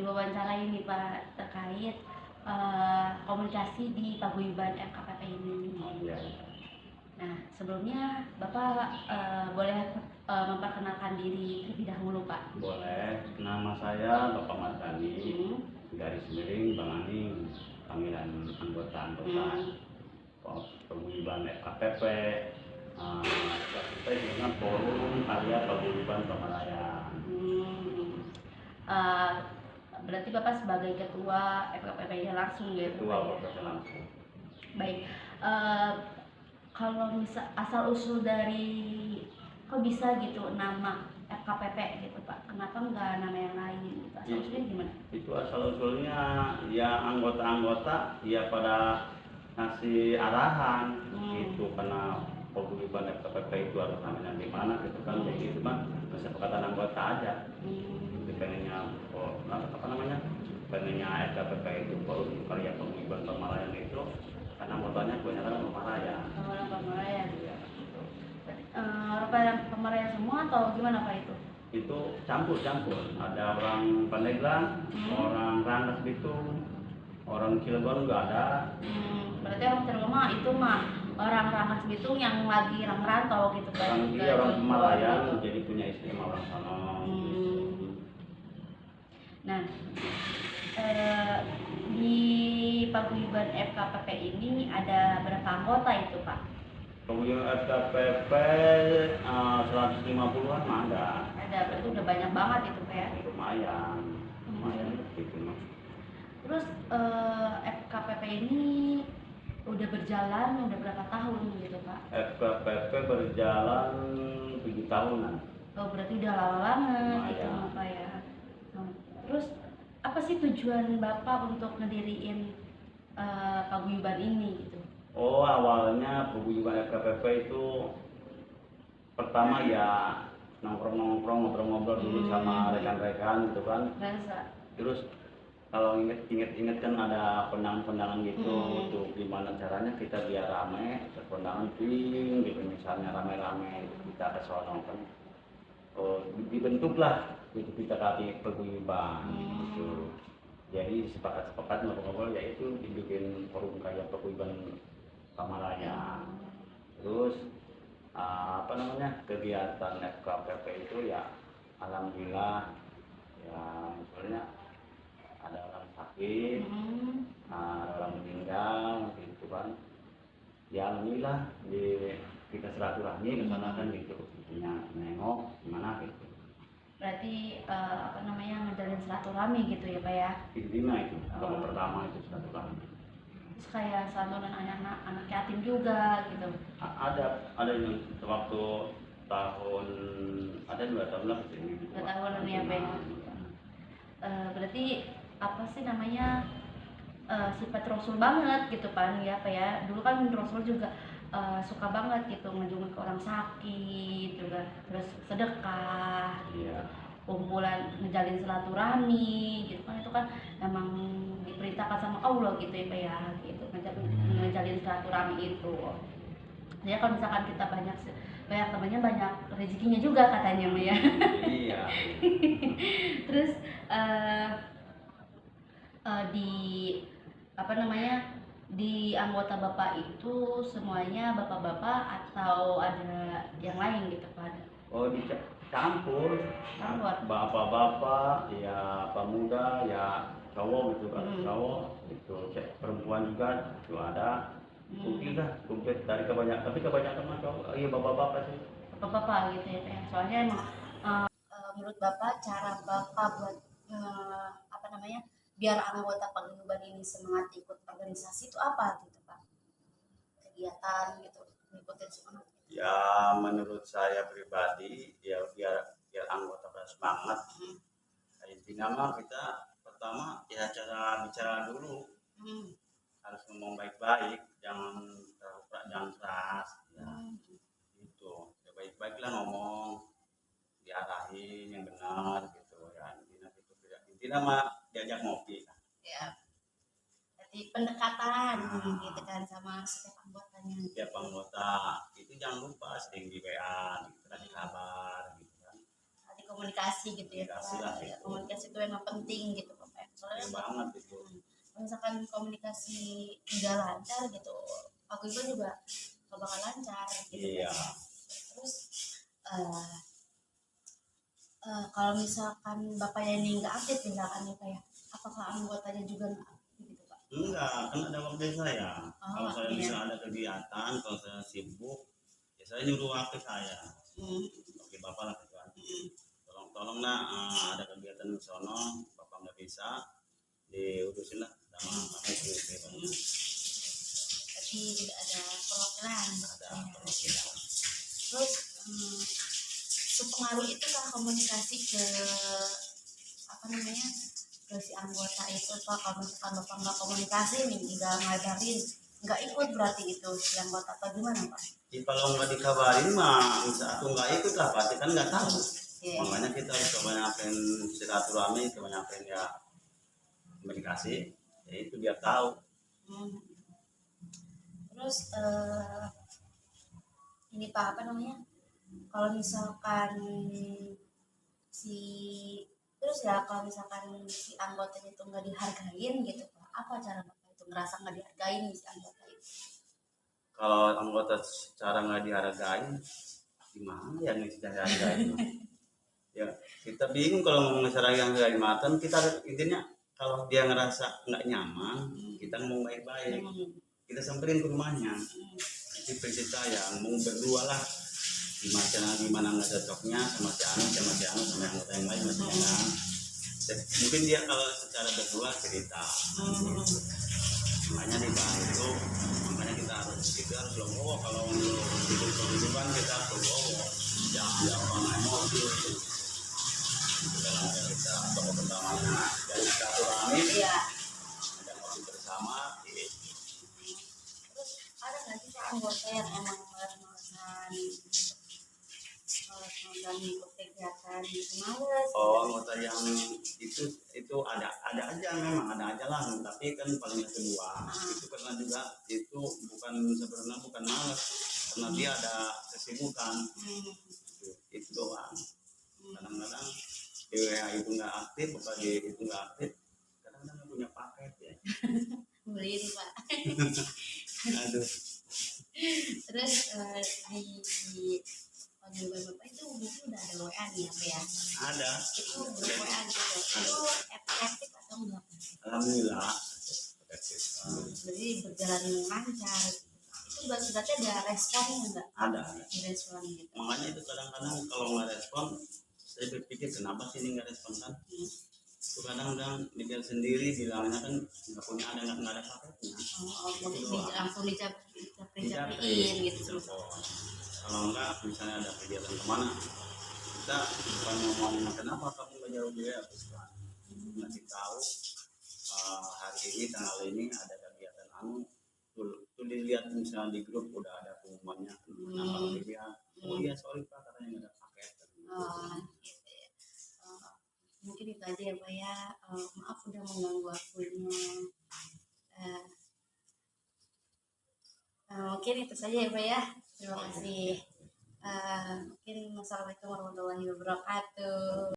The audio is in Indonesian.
diwawancarai nih Pak terkait komunikasi di paguyuban FKPP ini. Iya. Nah, sebelumnya Bapak boleh memperkenalkan diri terlebih dahulu Pak. Boleh. Nama saya Bapak Mardhani, dari Semering, Bang Aning, panggilan anggota paguyuban FKPP. Kita dengan Forum Karya Paguyuban Pamalayan. Berarti Bapak sebagai ketua FKPP-nya langsung ya? Ketua FKPP langsung. Baik. Kalau misal asal usul dari kok bisa gitu nama FKPP gitu Pak? Kenapa nggak nama yang lain? Gitu? Asal usulnya gimana? Itu asal usulnya ya anggota-anggota ya pada ngasih arahan gitu, karena paguyuban FKPP itu harus namanya gimana gitu kan. Jadi itu mah kesepakatan anggota aja. Itu pengennya pengennya FKPP itu Forum Karya Paguyuban Pamalayan itu karena anggotanya kebanyakan orang Pamalayan. Orang Pamalayan. Iya. Orang Pamalayan semua atau gimana Pak itu? Itu campur-campur, ada orang Pandeglang, orang Rangkas Bitung, orang Cilegon juga ada. Berarti orang Cilegon itu mah orang Rangkas Bitung yang lagi rantau gitu kan? Iya, orang Pamalayan jadi punya istri sama orang sana. Nah, di paguyuban FKPP ini ada berapa anggota itu Pak? Paguyuban FKPP 150-an mah ada. Ada, berarti udah banyak banget itu Pak ya? Lumayan gitu mah. Terus FKPP ini udah berjalan udah berapa tahun gitu Pak? FKPP berjalan 7 tahunan. Oh, berarti udah lama banget gitu Pak ya. Terus apa sih tujuan Bapak untuk ngediriin paguyuban ini gitu? Oh, awalnya paguyuban FKPP itu pertama ya nongkrong-nongkrong, ngobrol-ngobrol dulu sama rekan-rekan gitu kan. Terus kalau inget kan ada kondangan-kondangan gitu, untuk gimana caranya kita biar rame, kondangan ping gitu misalnya rame-rame kita ke sono kan. Oh, dibentuklah itu kita kali paguyuban gitu. Jadi sepakat ngobrol-ngobrol yaitu dibikin Forum Karya Paguyuban Pamalayan. Terus kegiatan FKPP itu ya alhamdulillah ya, misalnya ada orang sakit, ada orang meninggal gitu kan. Ya alhamdulillah kita silaturahmi ke sana kan gitu, intinya nengok gimana gitu. Berarti ngejalin silaturahmi gitu ya Pak ya? Intinya itu pertama itu silaturahmi. Terus kayak santunan anak yatim juga gitu? Ada yang waktu tahun ada 2 tahun lah kesini. 2 tahun ya Pak ya? Berarti apa sih namanya sifat Rasul banget gitu kan ya Pak ya? Dulu kan Rasul juga suka banget gitu ngejenguk ke orang sakit juga, terus sedekah gitu. Kumpulan ngejalin silaturahmi gitu kan, itu kan emang diperintahkan sama Allah gitu ya Pak ya, gitu ngejalin silaturahmi itu. Jadi kalau misalkan kita banyak temannya banyak rezekinya juga katanya Mbak ya. Iya. Terus di anggota Bapak itu semuanya bapak-bapak atau ada yang lain gitu Pak? Oh, dicampur. Bapak-bapak, ya pemuda, ya cowok gitu kan. Cowok itu, perempuan juga itu ada. Komplit dari kebanyakan, tapi kebanyakan mah cowok. Iya, bapak-bapak sih. Bapak-bapak gitu ya Pak. Soalnya emang menurut Bapak cara Bapak buat biar anggota paguyuban ini semangat ikut organisasi itu apa gitu Pak? Kegiatan gitu, ngikutin semangat gitu. Ya menurut saya pribadi ya biar anggota bersemangat. Intinya mah kita pertama ya cara bicara dulu. Harus ngomong baik-baik, jangan keras ya. Gitu. Ya baik-baiklah ngomong, diarahin yang benar gitu ya. Intinya mah diajak ngopi. Ya. Jadi pendekatan gitu kan sama setiap anggotanya. Setiap anggota itu jangan lupa sering di WA, gitu, kasih kabar gitu kan. Komunikasi gitu ya. Komunikasi lah gitu. Komunikasi itu emang penting gitu Pak. soalnya banget itu. kalau misalkan komunikasi nggak lancar gitu, aku juga nggak bakal lancar gitu. Iya. Terus kalau misalkan bapaknya ini nggak aktif misalkan ya Pak ya, apakah anggotanya juga nggak aktif gitu Pak? Enggak, kan ada waktu saya. Kalau saya Iya. bisa ada kegiatan, kalau saya sibuk, ya saya nyuruh waktu saya. Oke bapak lah gitu kan. Tolong nak, ada kegiatan di sono, bapak nggak bisa, diurusin lah sama kami gitu. Tapi tidak ada perwakilan. Ada perwakilan. Terus sepengaruh itu kan komunikasi ke apa namanya, ke si anggota itu Pak. Kalau misalkan bapak nggak komunikasi nih, nggak ngabarin, nggak ikut, berarti itu si anggota atau gimana Pak? Kalau nggak dikabarin mah, bisa aku nggak ikut lah, pasti kan nggak tahu. Yeah. Makanya kita harus kebanyakan silaturahmi, kebanyakan ya komunikasi, ya itu biar tahu. Terus ini Pak, apa namanya, kalau misalkan si kalau misalkan si anggotanya itu nggak dihargain gitu Pak, apa cara Bapak itu ngerasa nggak dihargain si anggota itu? Kalau anggota secara nggak dihargain, gimana ya nih dihargain? Ya kita bingung kalau ngomong secara yang nggak matang. Kita intinya kalau dia ngerasa nggak nyaman, kita ngomong baik-baik, kita samperin ke rumahnya. Itu prinsip saya, ngomong berdua lah, gimana nggak cocoknya sama si Anu sama anggota yang lain masih kan. Mungkin dia kalau secara berdua cerita, makanya dibahas itu, makanya kita harus legowo. Kalau untuk hidup-hidupan kita harus legowo, jangan emosi dalam kita tokoh pertama dan silaturahmi, ada ngopi bersama. Terus ada nggak sih anggota yang emang males-malesan ikut kegiatan gitu, males? Anggota yang itu ada aja, memang ada aja lah, tapi kan paling kedua itu karena juga itu sebenarnya bukan malas, karena dia ada kesibukan. Itu doang. Kadang-kadang di WA itu nggak aktif, apa itu nggak aktif, kadang-kadang punya paket ya. Beliin Pak. Aduh. Terus di panggilan Bapak itu mungkin udah ada WA nih apa ya? Ada. Itu WA gitu. Itu efektif atau enggak? Alhamdulillah efektif. Jadi berjalan lancar. Itu berarti ada responnya enggak? Ada. Respon gitu. Makanya itu kadang-kadang kalau nggak respon, saya berpikir kenapa sih ini nggak respon kan? Itu kadang-kadang dia sendiri bilangnya kan nggak ada paketnya. Langsung dicaprein gitu. Kalau enggak, misalnya ada kegiatan kemana, kita bukan ngomong kenapa kamu nggak jauh dia, ngasih tahu hari ini tanggal ini ada kegiatan tuh dilihat misalnya di grup udah ada pengumumannya, kenapa dia, oh iya sorry Pak katanya nggak ada paket. Gitu ya. Mungkin itu aja ya Pak ya. Maaf udah mengganggu waktunya. Mungkin itu saja ya Pak ya. Terima kasih. Mungkin wassalamualaikum warahmatullahi wabarakatuh.